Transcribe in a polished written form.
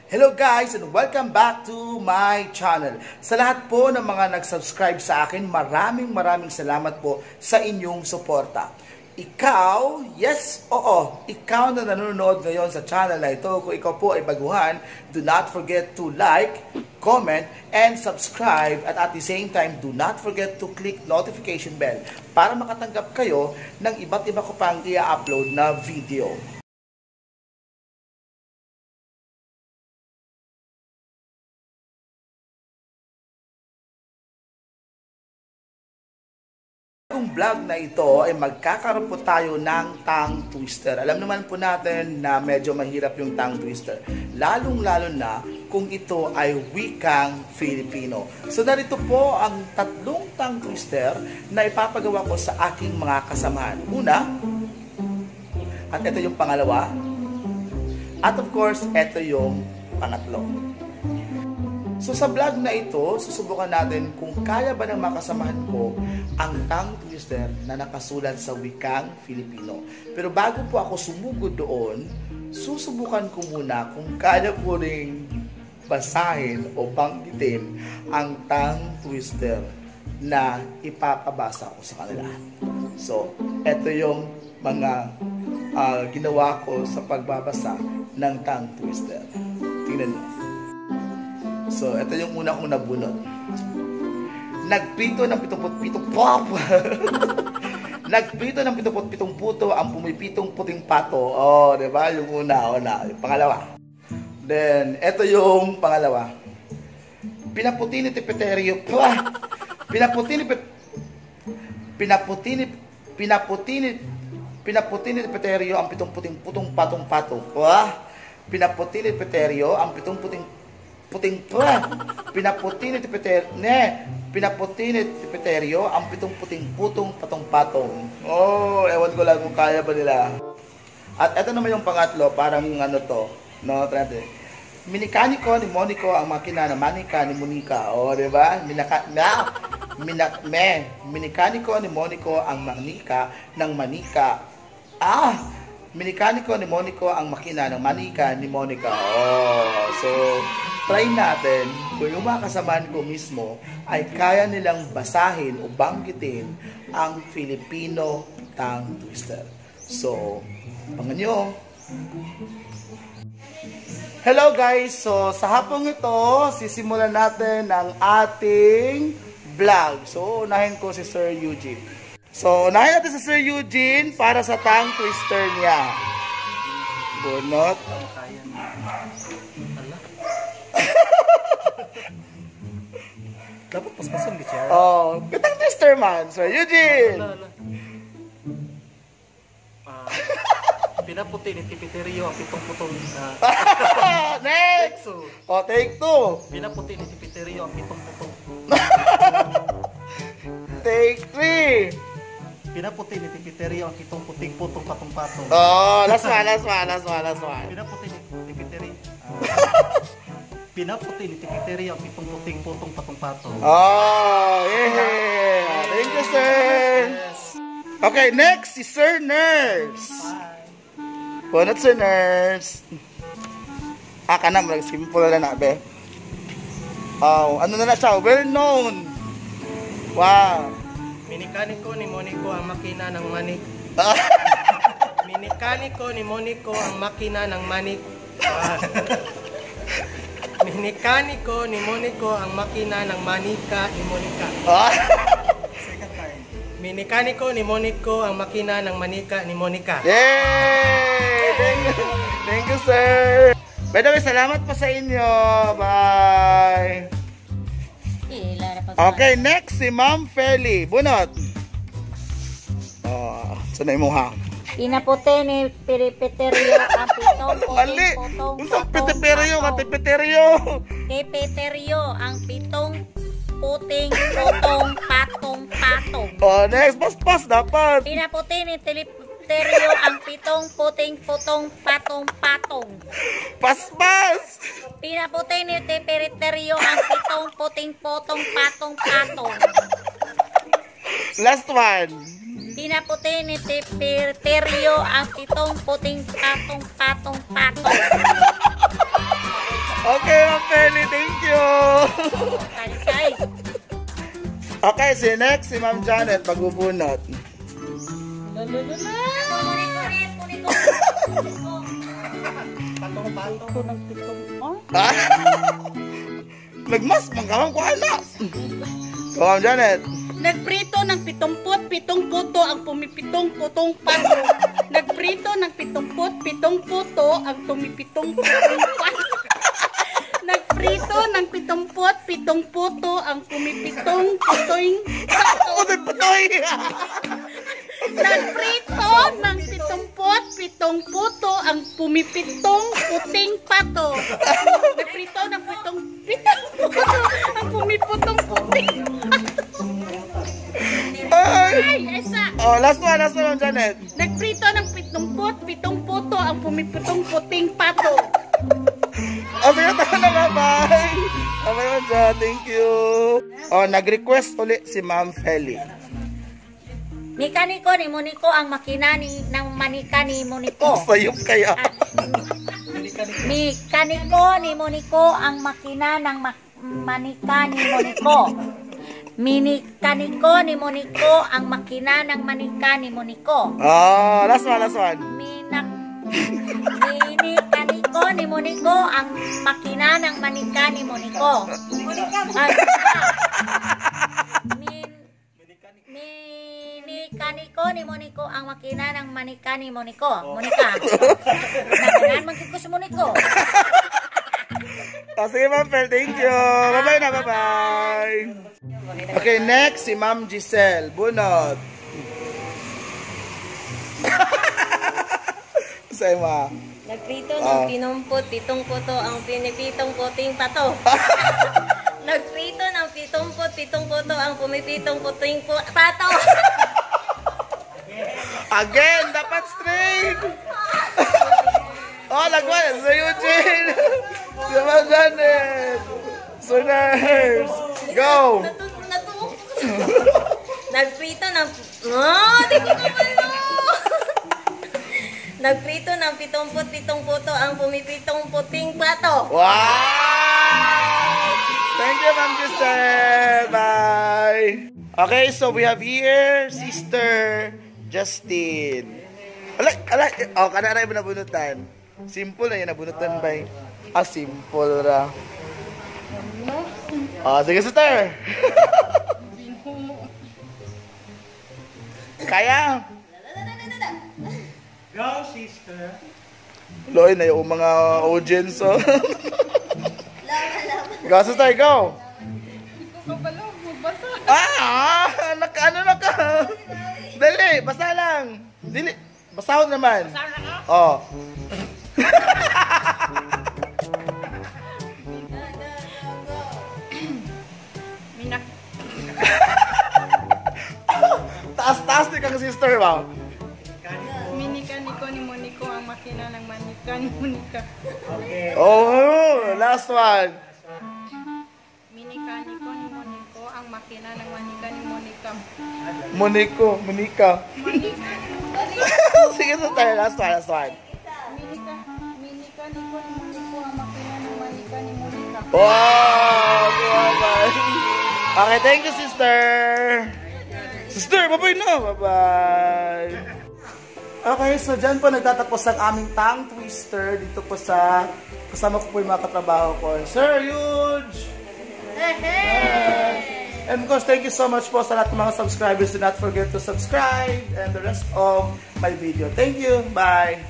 Hello guys and welcome back to my channel. Sa lahat po ng mga nag-subscribe sa akin, maraming salamat po sa inyong suporta. Ikaw, yes, oo, ikaw na nanonood ngayon sa channel na ito, kung ikaw po ay baguhan, do not forget to like, comment, and subscribe. At the same time, do not forget to click notification bell para makatanggap kayo ng iba't iba ko pang i-upload na video. Ang vlog na ito ay magkakaroon po tayo ng tongue twister. Alam naman po natin na medyo mahirap yung tongue twister. Lalong-lalo na kung ito ay wikang Filipino. So narito po ang tatlong tongue twister na ipapagawa ko sa aking mga kasamahan. Una, at ito yung pangalawa. At of course, ito yung pangatlo. So sa vlog na ito, susubukan natin kung kaya ba ng makasamahan ko ang tongue twister na nakasulat sa wikang Filipino. Pero bago po ako sumugod doon, susubukan ko muna kung kaya po ring basahin o banggitin ang tongue twister na ipapabasa ko sa kanila. So, ito yung mga ginawa ko sa pagbabasa ng tongue twister. Tingnan nyo. So, ito yung una kong nabunot. Nagprito ng 77 pop. Nagprito ng 77 puto ang pumipitong puting pato. Oh, 'di ba? Yung una. Yung pangalawa. Then, ito yung pangalawa. Pinaputi ni Tipeterio. Pinaputi ni Tipeterio ang pitong puting putong patong pato. Pinaputi ni Tipeterio ang pitong pinaputi ni Tipeterio ang pitong puting putong patong-patong. Oh, ewan ko lang kung kaya ba nila. At eto naman yung pangatlo, parang ano to, no, trade. Minikaniko ni Monico ang makina na manika ni Monica. Oh, di ba? Minikaniko ni Monico ang manika ng manika. Minikaniko ni Monico ang makina ng manika ni Monica. Oh, so try natin kung yung mga kasamahan ko mismo ay kaya nilang basahin o banggitin ang Filipino tongue twister. So, abangan nyo. Hello guys! So, sa hapong ito, sisimulan natin ang ating vlog. So, unahin ko si Sir Eugene. So, unahin natin si Sir Eugene para sa tongue twister niya. Bunot. Dapat paspasan di chair. Oh, pitang twister man, Sir Eugene. Pinaputi ni Tipeterio ang pitong putong. Next. Oh, take two. Pinaputi ni Tipeterio ang pitong putong. Take three. Pinaputi ni Tipeterio ang pitong puting putong patong-patong. Oh, last one. Pinaputi ni Tipeterio. Pinaputi ni Tipeterio ang pitong puting putong patong-patong. Oh, yeah. Thank you, sir. Yes. Okay, next si Sir Nurse. Bunot, Sir Nurse. Kanam, simple na be. Oh, ano na siya? Well known. Wow. Minikaniko ni Monico ang makina ng manik. Minikaniko ni Monico ang makina ng manik. Minikaniko ni Monico ang makina ng manika ni Monica. Second time. Minikaniko ni Monico ang makina ng manika ni Monica. Yay! Thank you, sir. By the way, salamat po sa inyo. Bye. Okay, next si Ma'am Feli. Bunot. Sanay mo ha. Pinaputi ni Tipeterio ang pitong Mali! Usang Tipeterio ka, Tipeterio! Tipeterio ang pitong puting putong patong-patong. Oh, next, pas dapat. Pinaputi ni Tipeterio ang pitong puting putong patong-patong. Pas! Pinaputi ni Tipeterio ang pitong puting putong patong-patong. Last one. Pinaputi ni Tipeterio ang pitong puting patong-patong-patong. Okay, si next, si Ma'am Janet, pagbubunot. Nagmas, mangkamang ko anak. Ma'am Janet. Nagprito ng 77 puto ang pumipitong putong pato. Nagprito ng 77 puto ang tumipitong putong pato. Nagprito ng 77 puto ang pumipitong putong pato. Putoy! Nagprito ng 77 puto ang pumipitong puting pato. Nagprito ng 77 puto ang pumipitong puting pato. Ay, isa. Oh, last one, Ma'am Janet. Nagprito ng 77 puto ang pumipitong puting pato. Oh, sige, tayo na, bye-bye. Okay, Ma'am Janet, thank you. Oh, nag-request ulit si Ma'am Feli. Mekaniko ni Moniko ang makina ng manika ni Moniko. Sayop kaya. Mekaniko ni Moniko ang makina ng manika ni Moniko. Minikaniko ni Moniko ang makina ng manika ni Moniko. Oh, last one. Minikaniko ni Moniko ang makina ng manika ni Moniko. Minikaniko ni Moniko ang makina ng manika ni Moniko. Monika. Nagkanan magkikos Moniko. Oh, sige, Ma'am Fel, thank you. Bye-bye na, bye-bye. Okay, next, si Ma'am Giselle. Bunot. Sa'yo, Ma. Nagprito ng pinumpot, 7 puto ang pinipitong puting pato. Nagprito ng 7 puto ang pumipitong puting pato. Again, dapat straight. Oh, lagwan. Sa Eugene. Si Ma'am Janet. So nice. Go. Nagprito ng... Oh, di ko kapalo. Nagprito ng 77 puto ang pumipitong puting pato. Wow! Thank you, Ma'am Giselle. Bye. Okay, so we have here Sister Justine. Alay. Oh, kanara yung nabunutan. Simple na yung nabunutan ba? Simple ra. Oh, sige, Sister. Kaya? Go, sister. Loy na yung mga audience. Oh. Go, Sister, go. Ano na ka? Dali, basa lang. Dili, basahon naman. Oh. Taas-taas ni kang sister ba? Minikaniko ni Moniko ang makina ng manika ni Monika. Okay. Oh, last one. Minikaniko ni Moniko ang makina ng manika ni Monika. Monika. Sige, sister, last one. Minikaniko ni Moniko ang makina ng manika ni Monika. Wow, bye. Okay, thank you, sister. Sister, bye-bye na. Bye-bye. Okay, so dyan po nagtatapos ang aming tongue twister dito po sa kasama ko po yung mga katrabaho ko. Sir, huge! Hey! And of course, thank you so much po sa lahat ng mga subscribers. Do not forget to subscribe and the rest of my video. Thank you. Bye!